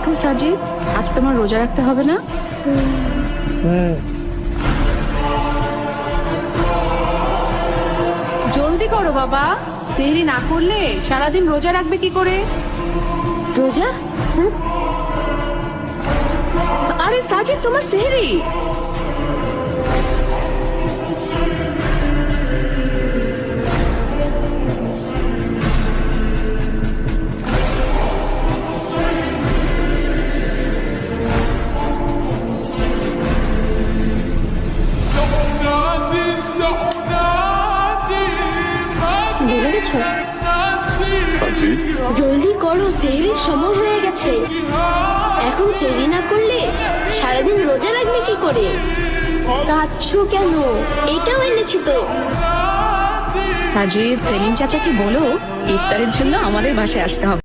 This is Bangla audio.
দেখো সাজিদ, আজ তোমার রোজা রাখতে হবে না? জলদি করো বাবা, সেহরি না করলে সারাদিন রোজা রাখবে কি করে? রোজা? আরে সাজিদ, তোমার সেহরি। ভুলে গেছো? সাজিদ, জলদি করো, সেহরির সময় হয়ে গেছে। এখন সেহরি না করলে সারাদিন রোজা রাখবে কি করে? কাঁদছো কেন? এটাও এনেছি তো। সাজিদ, সেলিম চাচাকে বলো ইফতারের জন্য আমাদের বাসায় আসতে হবে।